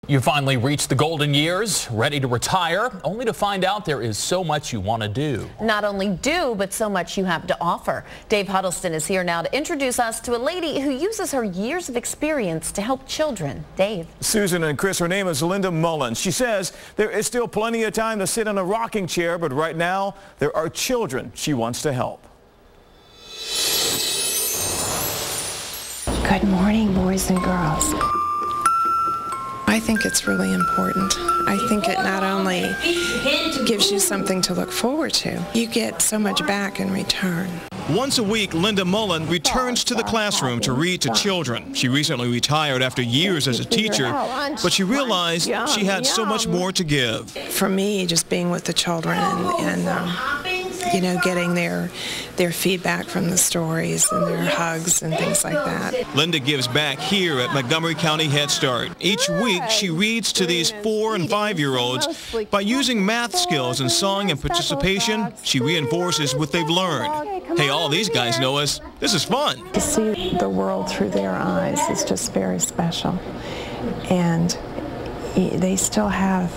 You finally reached the golden years, ready to retire, only to find out there is so much you want to do. Not only do, but so much you have to offer. Dave Huddleston is here now to introduce us to a lady who uses her years of experience to help children. Dave. Susan and Chris, her name is Linda Mullen. She says there is still plenty of time to sit in a rocking chair, but right now there are children she wants to help. Good morning, boys and girls. I think it's really important. I think it not only gives you something to look forward to, you get so much back in return. Once a week, Linda Mullen returns to the classroom to read to children. She recently retired after years as a teacher, but she realized she had so much more to give. For me, just being with the children and you know, getting their feedback from the stories and their hugs and things like that. Linda gives back here at Montgomery County Head Start. Each week, she reads to these 4- and 5-year-olds. By using math skills and song and participation, she reinforces what they've learned. Hey, all these guys know us. This is fun. To see the world through their eyes is just very special. And they still have,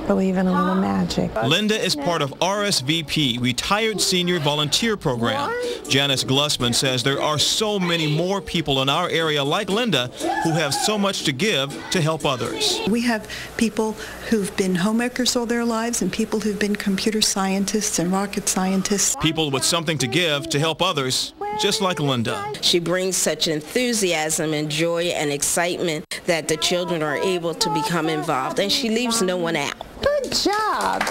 believe in a little magic. Linda is part of RSVP, Retired Senior Volunteer Program. Janice Glussman says there are so many more people in our area like Linda who have so much to give to help others. We have people who've been homemakers all their lives and people who've been computer scientists and rocket scientists. People with something to give to help others, just like Linda. She brings such enthusiasm and joy and excitement that the children are able to become involved, and she leaves no one out. Good job.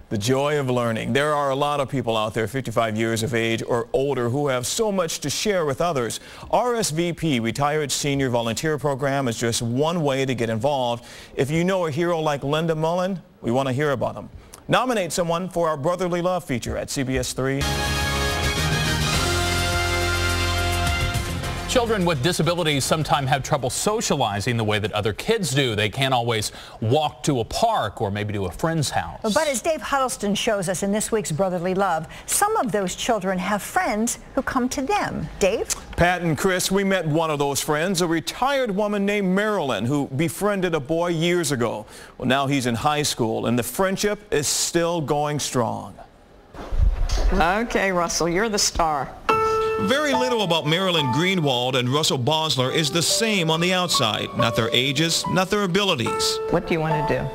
The joy of learning. There are a lot of people out there 55 years of age or older who have so much to share with others. RSVP, Retired Senior Volunteer Program, is just one way to get involved. If you know a hero like Linda Mullen, we want to hear about them. Nominate someone for our Brotherly Love feature at CBS 3. Children with disabilities sometimes have trouble socializing the way that other kids do. They can't always walk to a park or maybe to a friend's house. But as Dave Huddleston shows us in this week's Brotherly Love, some of those children have friends who come to them. Dave? Pat and Chris, we met one of those friends, a retired woman named Marilyn who befriended a boy years ago. Well, now he's in high school and the friendship is still going strong. Okay, Russell, you're the star. Very little about Marilyn Greenwald and Russell Bosler is the same on the outside. Not their ages, not their abilities. What do you want to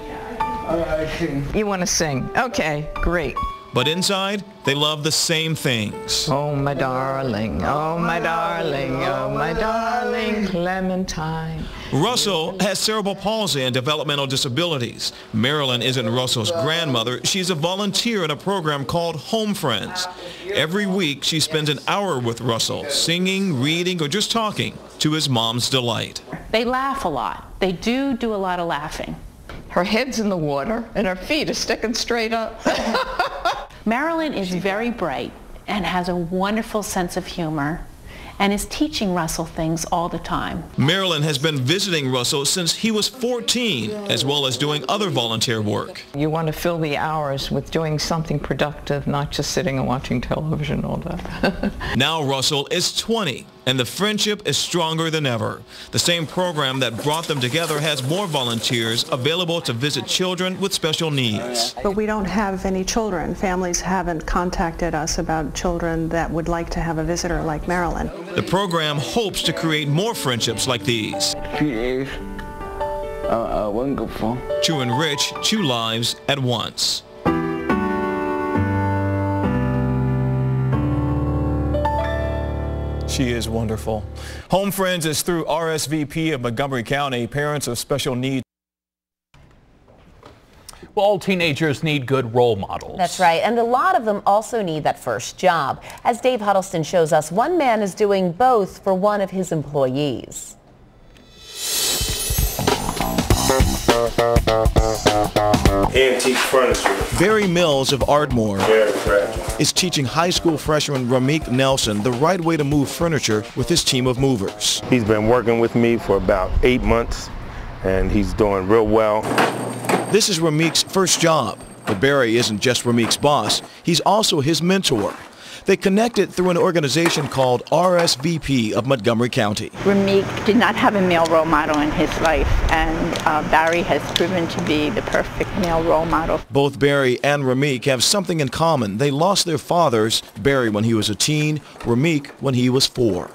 do? You want to sing. Okay, great. But inside, they love the same things. Oh, my darling, oh, my darling, oh, my darling Clementine. Russell has cerebral palsy and developmental disabilities. Marilyn isn't Russell's grandmother. She's a volunteer in a program called Home Friends. Every week, she spends an hour with Russell, singing, reading, or just talking, to his mom's delight. They laugh a lot. They do a lot of laughing. Her head's in the water, and her feet are sticking straight up. Marilyn is very bright and has a wonderful sense of humor and is teaching Russell things all the time. Marilyn has been visiting Russell since he was 14, as well as doing other volunteer work. You want to fill the hours with doing something productive, not just sitting and watching television all day. Now Russell is 20, and the friendship is stronger than ever. The same program that brought them together has more volunteers available to visit children with special needs. But we don't have any children. Families haven't contacted us about children that would like to have a visitor like Marilyn. The program hopes to create more friendships like these. She is wonderful. To enrich 2 lives at once. She is wonderful. Home Friends is through RSVP of Montgomery County. Parents of special needs. Well, all teenagers need good role models. That's right, and a lot of them also need that first job. As Dave Huddleston shows us, one man is doing both for one of his employees. Antique furniture. Barry Mills of Ardmore is teaching high school freshman Ramik Nelson the right way to move furniture with his team of movers. He's been working with me for about 8 months, and he's doing real well. This is Ramik's first job, but Barry isn't just Ramik's boss, he's also his mentor. They connected through an organization called RSVP of Montgomery County. Ramik did not have a male role model in his life, and Barry has proven to be the perfect male role model. Both Barry and Ramik have something in common. They lost their fathers, Barry when he was a teen, Ramik when he was 4.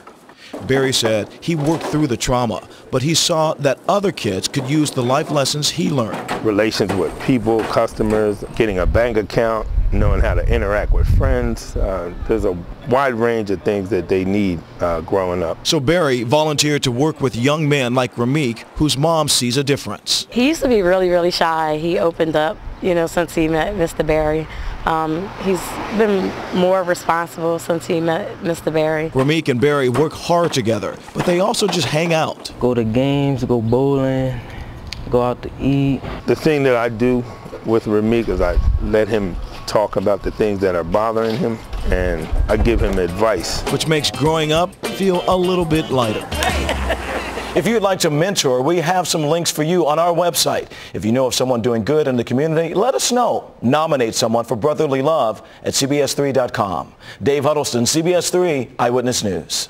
Barry said he worked through the trauma, but he saw that other kids could use the life lessons he learned. Relations with people, customers, getting a bank account, knowing how to interact with friends. There's a wide range of things that they need growing up. So Barry volunteered to work with young men like Ramik, whose mom sees a difference. He used to be really shy. He opened up, since he met Mr. Barry. He's been more responsible since he met Mr. Barry. Ramik and Barry work hard together, but they also just hang out. Go to games, go bowling, go out to eat. The thing that I do with Ramik is I let him talk about the things that are bothering him, and I give him advice. Which makes growing up feel a little bit lighter. If you'd like to mentor, we have some links for you on our website. If you know of someone doing good in the community, let us know. Nominate someone for brotherly love at CBS3.com. Dave Huddleston, CBS 3 Eyewitness News.